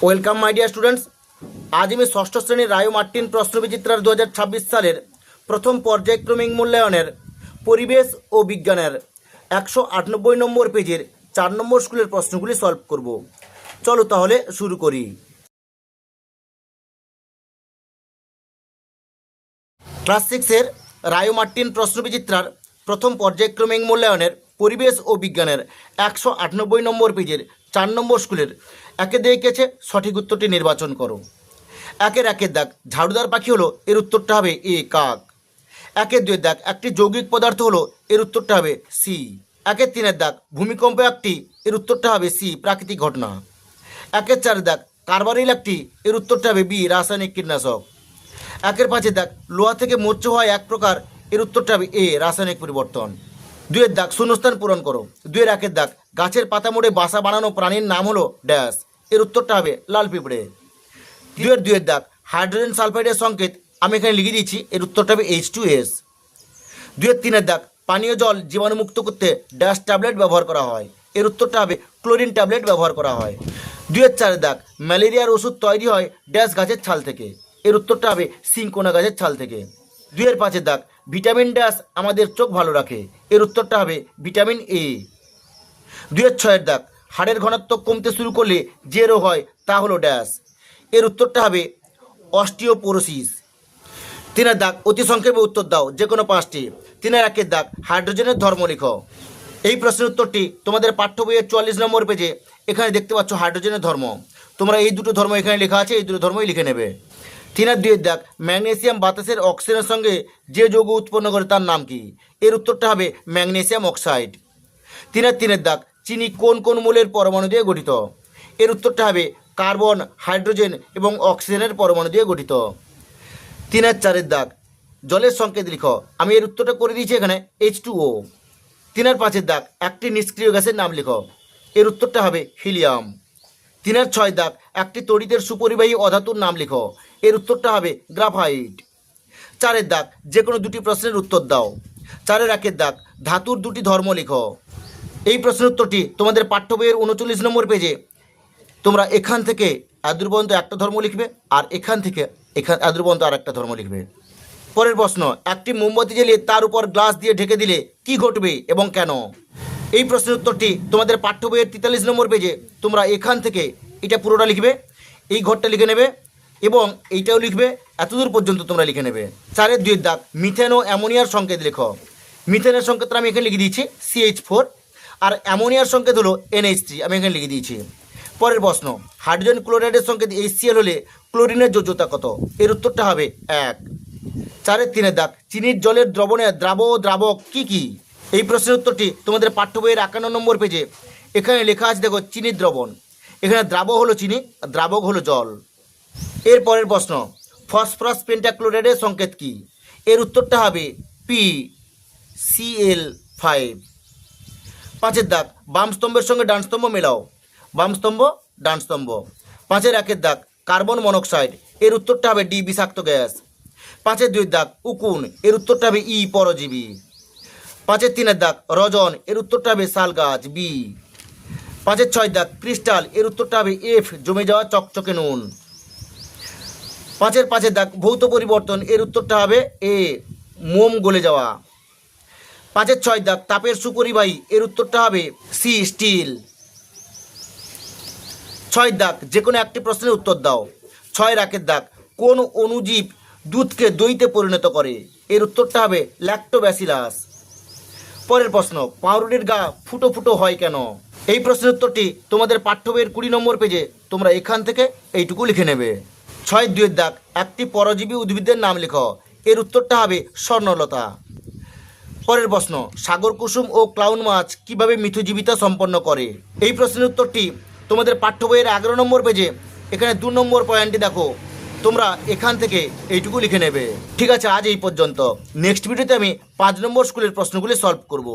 Welcome my dear students. আজ আমি ষষ্ঠ শ্রেণীর রায় মার্টিন প্রশ্নবিচিত্রার 2026 সালের প্রথম পর্যায়ক্রমিক মূল্যায়নের পরিবেশ ও বিজ্ঞানের 198 নম্বর পেজের 4 নম্বর স্কুলের প্রশ্নগুলি সলভ করব। চলো তাহলে শুরু করি। ক্লাস 6-এর রায় মার্টিন প্রশ্নবিচিত্রার প্রথম পর্যায়ক্রমিক মূল্যায়নের পরিবেশ ও বিজ্ঞানের 198 নম্বর পেজের 4 নম্বর স্কুলের একে দেখেছে সঠিক উত্তরটি নির্বাচন করো। একের দাগ ঝাড়ুদার পাখি হলো, এর উত্তরটা হবে এ কাক। একের 2 দাগ একটি যৌগিক পদার্থ হলো, এর উত্তরটা হবে সি। একের 3 দাগ ভূমিকম্প একটি, এর উত্তরটা হবে সি প্রাকৃতিক ঘটনা। একের 4 দাগ কার্বারিল একটি, এর উত্তরটা হবে বি রাসায়নিক কীটনাশক। একের 5 দাগ লোহা থেকে মরচ হয় এক প্রকার, এর উত্তরটা হবে এ রাসায়নিক পরিবর্তন। 2 দাগ শূন্যস্থান পূরণ করো। 2 দাগ গাছের পাতা মোড়ে বাসা বানানো প্রাণীর নাম হলো ড্যাশ, এর উত্তরটা হবে লাল পিঁপড়ে। 2 দাগ হাইড্রোজেন সালফাইডের সংকেত আমি এখানে লিখে দিয়েছি, এর উত্তরটা হবে H2S। 2 দাগ পানীয় জল জীবাণুমুক্ত করতে ড্যাশ ট্যাবলেট ব্যবহার করা হয়, এর উত্তরটা হবে ক্লোরিন ট্যাবলেট ব্যবহার করা হয়। 2 দাগ ম্যালেরিয়ার ওষুধ তৈরি হয় ড্যাশ গাছের ছাল থেকে, এর উত্তরটা হবে সিনকোনা গাছের ছাল থেকে। 2 দাগ ভিটামিন ড্যাশ আমাদের চোখ ভালো রাখে, এর উত্তরটা হবে ভিটামিন এ। 2 দাগ হাড়ের ঘনত্ব কমতে শুরু করলে যে রোগ হয় তা হলো ড্যাশ, এর উত্তরটা হবে অস্টিওপোরোসিস। 3 দাগ অতি সংক্ষেপে উত্তর দাও যে কোনো 5টি। 3 দাগ হাইড্রোজেনের ধর্ম লিখো। এই প্রশ্নের উত্তরটি তোমাদের পাঠ্য বইয়ের 44 নম্বর পেজে এখানে দেখতে পাচ্ছ হাইড্রোজেনের ধর্ম। তোমরা এই দুটো ধর্ম এখানে লেখা আছে, এই দুটো ধর্মই লিখে নেবে। 3 দাগ ম্যাগনেসিয়াম বাতাসের অক্সিজেনের সঙ্গে যে যৌগ উৎপন্ন করে তার নাম কি, এর উত্তরটা হবে ম্যাগনেসিয়াম অক্সাইড। 3 দাগ চিনি কোন কোন মূলের পরমাণু দিয়ে গঠিত, এর উত্তরটা হবে কার্বন, হাইড্রোজেন এবং অক্সিজেনের পরমাণু দিয়ে গঠিত। 3 দাগ জলের সংকেত লিখো, আমি এর উত্তরটা করে দিয়েছি এখানে H2O। 3 দাগ একটি নিষ্ক্রিয় গ্যাসের নাম লিখো, এর উত্তরটা হবে হিলিয়াম। 3 দাগ একটি তড়িতের সুপরিবাহী অধাতুর নাম লিখো, এর উত্তরটা হবে গ্রাফাইট। 4 দাগ যে কোনো দুটি প্রশ্নের উত্তর দাও। 4 দাগ ধাতুর দুটি ধর্ম লিখো। এই প্রশ্নের উত্তরটি তোমাদের পাঠ্য বইয়ের 39 নম্বর পেজে তোমরা এখান থেকে এদূর পর্যন্ত একটা ধর্ম লিখবে, আর এখান থেকে এদূর পর্যন্ত আর একটা ধর্ম লিখবে। পরের প্রশ্ন, একটি মোমবাতি জ্বালিয়ে তার উপর গ্লাস দিয়ে ঢেকে দিলে কি ঘটবে এবং কেন? এই প্রশ্নের উত্তরটি তোমাদের পাঠ্য বইয়ের 43 নম্বর পেজে তোমরা এখান থেকে এটা পুরোটা লিখবে, এই ঘরটা লিখে নেবে এবং এইটাও লিখবে, এতদূর পর্যন্ত তোমরা লিখে নেবে। 4 দাগ মিথেন ও অ্যামোনিয়ার সংকেত লিখো। মিথেনের সংকেতটা আমি এখানে লিখে দিয়েছি CH4, আর অ্যামোনিয়ার সংকেত হলো NH3, আমি এখানে লিখে দিয়েছি। পরের প্রশ্ন, হাইড্রোজেন ক্লোরাইডের সংকেত HCl হলে ক্লোরিনের যোজ্যতা কত, এর উত্তরটা হবে 1। 4 দাগ চিনির জলের দ্রবণে দ্রাবক কি কি? এই প্রশ্নের উত্তরটি তোমাদের পাঠ্য বইয়ের 51 নম্বর পেজে এখানে লেখা আছে, দেখো চিনির দ্রবণ, এখানে দ্রাবক হলো চিনি, দ্রাবক হলো জল। এর পরের প্রশ্ন, ফসফরাস পেন্টাক্লোরাইডের সংকেত কি, এর উত্তরটা হবে PCl5। 5 দাগ বাম স্তম্ভের সঙ্গে ডান স্তম্ভ মেলাও, বাম স্তম্ভ ডান স্তম্ভ। 5 দাগ কার্বন মনোক্সাইড, এর উত্তরটা হবে ডি বিষাক্ত গ্যাস। 5 দাগ উকুন, এর উত্তরটা হবে ই পরজীবী। 5 দাগ রজন, এর উত্তরটা হবে শাল গাছ বি। 5 দাগ ক্রিস্টাল, এর উত্তরটা হবে F জমে যাওয়া চকচকে নুন। 5 দাগ ভৌত পরিবর্তন, এর উত্তরটা হবে এ মোম গলে যাওয়া। 5 দাগ তাপের সুপরিবাহী, এর উত্তরটা হবে সি স্টিল। 6 দাগ যে কোনো একটি প্রশ্নের উত্তর দাও। 6 দাগ কোন অণুজীব দুধকে দইতে পরিণত করে, এর উত্তরটা হবে ল্যাক্টোব্যাসিলাস। পরের প্রশ্ন, পাউরুটির গা ফুটো ফুটো হয় কেন? এই প্রশ্নের উত্তরটি তোমাদের পাঠ্য বইয়ের 20 নম্বর পেজে তোমরা এখান থেকে এইটুকু লিখে নেবে। 6 দাগ একটি পরজীবী উদ্ভিদের নাম লেখো, এর উত্তরটা হবে স্বর্ণলতা। পরের প্রশ্ন, সাগর কুসুম ও ক্লাউন মাছ কিভাবে মিথজীবিতা সম্পন্ন করে? এই প্রশ্নের উত্তরটি তোমাদের পাঠ্য বইয়ের 11 নম্বর পেজে এখানে 2 নম্বর পয়েন্টটি দেখো, তোমরা এখান থেকে এইটুকু লিখে নেবে। ঠিক আছে, আজ এই পর্যন্ত। নেক্সট ভিডিওতে আমি 5 নম্বর স্কুলের প্রশ্নগুলি সলভ করব।